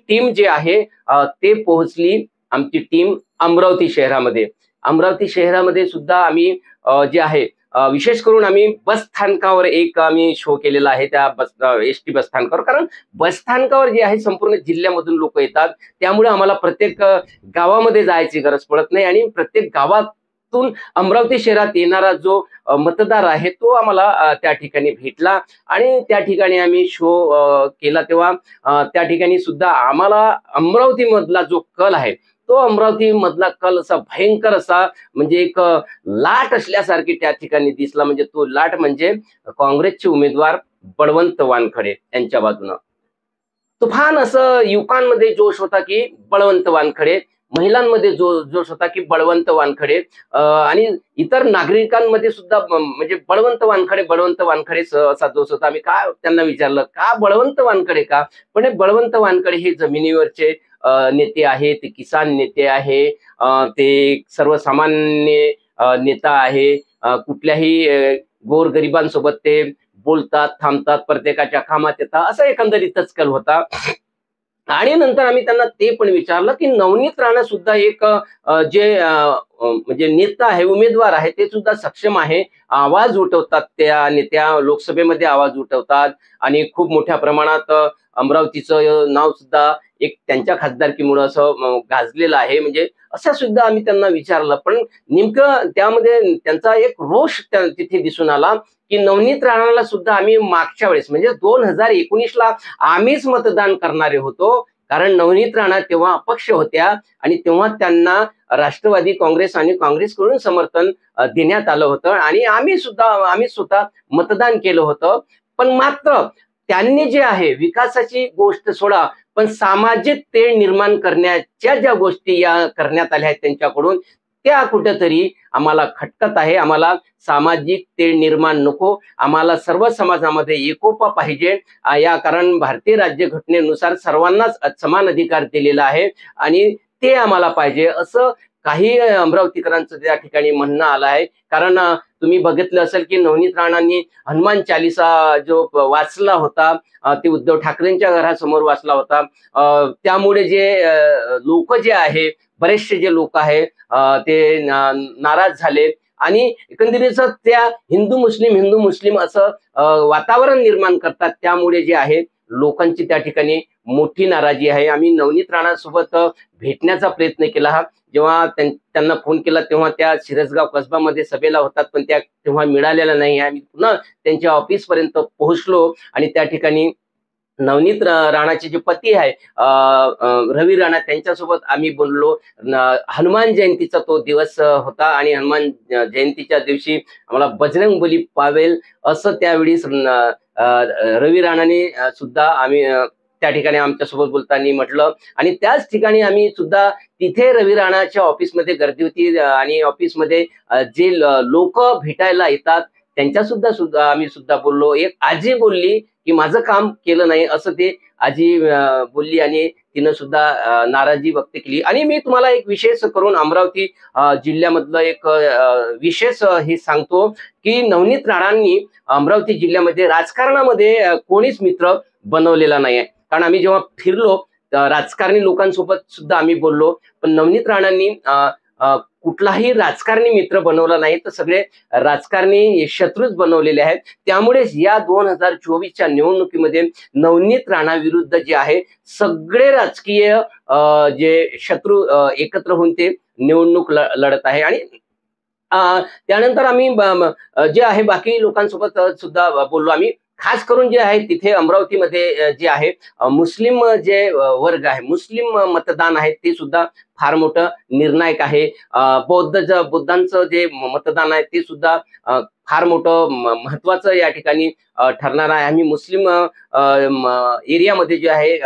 Team जी आहे ते पोहोचली आमची टीम अमरावती शहरामध्ये. अमरावती शहरामध्ये सुद्धा आम्ही जे आहे विशेष करून आम्ही बस स्थानकावर एक आम्ही शो केलेला आहे त्या एसटी बस स्थानकावर. कारण बस स्थानकावर जे आहे संपूर्ण जिल्ह्यामधून लोक येतात, त्यामुळे आम्हाला प्रत्येक गावामध्ये जायची गरज पडत नाही आणि प्रत्येक गावातून अमरावती शहरात येणारा जो मतदार आहे तो आम्हाला त्या ठिकाणी भेटला आणि त्या ठिकाणी आम्ही शो केला. तेव्हा त्या ठिकाणी सुद्धा आम्हाला अमरावती मधला जो कल आहे तो अमरावती मधला कल असा भयंकर असा म्हणजे एक लाट असल्यासारखी त्या ठिकाणी दिसला. म्हणजे तो लाट म्हणजे काँग्रेसचे उमेदवार बळवंत वानखडे यांच्या बाजूनं तुफान असं युवकांमध्ये जोश होता की बळवंत वानखडे, महिलांमध्ये जोश होता की बळवंत वानखडे आणि इतर नागरिकांमध्ये सुद्धा म्हणजे बळवंत वानखडे असा जोश होता. आम्ही काय त्यांना विचारलं का बळवंत वानखडे का, पण बळवंत वानखडे हे जमिनीवरचे नेते आहे, ते किसान नेते आहे, ते सर्वसामान्य नेता आहे. कुठल्याही गोरगरिबांसोबत ते बोलतात, थांबतात, प्रत्येकाच्या कामात येतात, असा एकंदरीतच कल होता. आणि नंतर आम्ही त्यांना ते पण विचारलं की नवनीत राणा सुद्धा एक जे म्हणजे नेता आहे, उमेदवार आहे, ते सुद्धा सक्षम आहे, आवाज उठवतात, त्या नेत्या लोकसभेमध्ये आवाज उठवतात आणि खूप मोठ्या प्रमाणात अमरावतीचं नाव सुद्धा एक त्यांच्या खासदारकीमुळे असं गाजलेलं आहे. म्हणजे असं सुद्धा आम्ही त्यांना विचारलं, पण नेमकं त्यामध्ये त्यांचा एक रोष तिथे दिसून आला की नवनीत राणाला सुद्धा आम्ही मागच्या वेळेस म्हणजे 2019ला आम्हीच मतदान करणारे होतो. कारण नवनीत राणा तेव्हा अपक्ष होत्या आणि तेव्हा त्यांना राष्ट्रवादी काँग्रेस आणि काँग्रेसकडून समर्थन देण्यात आलं होतं आणि आम्ही स्वतः मतदान केलं होतं. पण मात्र त्यांनी जे आहे विकासाची गोष्ट सोडा, पण सामाजिक तेढ निर्माण करण्याच्या ज्या गोष्टी या करण्यात आल्या आहेत त्यांच्याकडून, त्या कुठेतरी आम्हाला खटकत आहे. आम्हाला सामाजिक तेढ निर्माण नको, आम्हाला सर्व समाजामध्ये एकोपा पाहिजे. या कारण भारतीय राज्यघटनेनुसार सर्वांनाच समान अधिकार दिलेला आहे आणि ते आम्हाला पाहिजे असं काही अमरावतीकरांचं त्या ठिकाणी म्हणणं आलं आहे. कारण तुम्ही बघितलं असेल की नवनीत राणांनी हनुमान चालीसा जो वाचला होता ते उद्धव ठाकरेंच्या घरासमोर वाचला होता. त्यामुळे जे लोक जे आहे, बरेचसे जे लोक आहे ते नाराज झाले आणि एकंदरीत त्या हिंदू मुस्लिम असं वातावरण निर्माण करतात. त्यामुळे जे आहे लोकांची त्या ठिकाणी मोठी नाराजी आहे. आम्ही नवनीत राणासोबत भेटण्याचा प्रयत्न केला. जेव्हा त्यांना फोन केला तेव्हा त्या शिरसगाव कसबामध्ये सभेला होतात, पण त्या तेव्हा मिळालेल्या नाही. आम्ही पुन्हा त्यांच्या ऑफिस पर्यंत पोहोचलो आणि त्या ठिकाणी नवनीत राणाचे जे पती आहे रवी राणा त्यांच्यासोबत आम्ही बोललो. हनुमान जयंतीचा तो दिवस होता आणि हनुमान जयंतीच्या दिवशी आम्हाला बजरंग बली पावेल असं त्यावेळी रवी राणाने सुद्धा आम्ही त्या ठिकाणी आमच्यासोबत बोलताना म्हटलं आणि त्याच ठिकाणी आम्ही सुद्धा तिथे रवी राणाच्या ऑफिसमध्ये गर्दी होती आणि ऑफिसमध्ये जे लोक भेटायला येतात त्यांच्या सुद्धा आम्ही सुद्धा बोललो. एक आजी बोलली की माझं काम केलं नाही असं ते आजी बोलली आणि तिनं सुद्धा नाराजी व्यक्त केली. आणि मी तुम्हाला एक विशेष करून अमरावती जिल्ह्यामधलं एक विशेष हे सांगतो की नवनीत राणांनी अमरावती जिल्ह्यामध्ये राजकारणामध्ये कोणीच मित्र बनवलेला नाही. कारण आम्ही जेव्हा फिरलो राजकारणी लोकांसोबत सुद्धा आम्ही बोललो, पण नवनीत राणांनी कुठलाही राजकारणी मित्र बनवला नाही, तर सगळे राजकारणी शत्रूच बनवलेले आहेत. त्यामुळे या 2024च्या निवडणुकीमध्ये नवनीत राणा विरुद्ध जे आहे सगळे राजकीय जे शत्रू एकत्र होऊन ते निवडणूक लढत आहे. आणि त्यानंतर आम्ही जे आहे बाकी लोकांसोबत सुद्धा बोललो. आम्ही खास करून जे आहे तिथे अमरावतीमध्ये जे आहे मुस्लिम जे वर्ग आहे, मुस्लिम मतदान आहे ते सुद्धा फार मोठं निर्णायक आहे. बुद्धांचं जे मतदान आहे ते सुद्धा फार मोठं महत्वाचं या ठिकाणी ठरणार आहे. आम्ही मुस्लिम एरियामध्ये जे आहे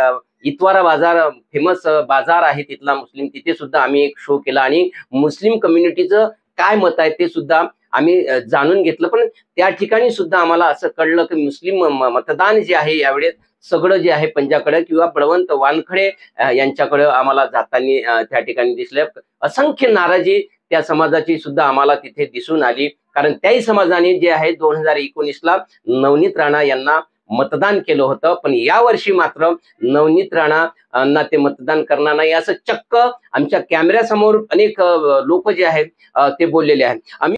इतवारा बाजार फेमस बाजार आहे तिथला मुस्लिम, तिथे सुद्धा आम्ही एक शो केला आणि मुस्लिम कम्युनिटीचं काय मत आहे ते सुद्धा आम्ही जाणून घेतलं. पण त्या ठिकाणी सुद्धा आम्हाला असं कळलं की मुस्लिम मतदान जे आहे यावेळेस सगळं जे आहे पंजाकडे किंवा बळवंत वानखडे यांच्याकडे आम्हाला जाताना त्या ठिकाणी दिसले. असंख्य नाराजी त्या समाजाची सुद्धा आम्हाला तिथे दिसून आली. कारण त्याही समाजाने जे आहे 2019ला नवनीत राणा यांना मतदान केलं होतं, पण यावर्षी मात्र नवनीत राणांना ते मतदान करणार नाही असं चक्क आमच्या कॅमेऱ्यासमोर अनेक लोक जे आहेत ते बोललेले आहेत. आम्ही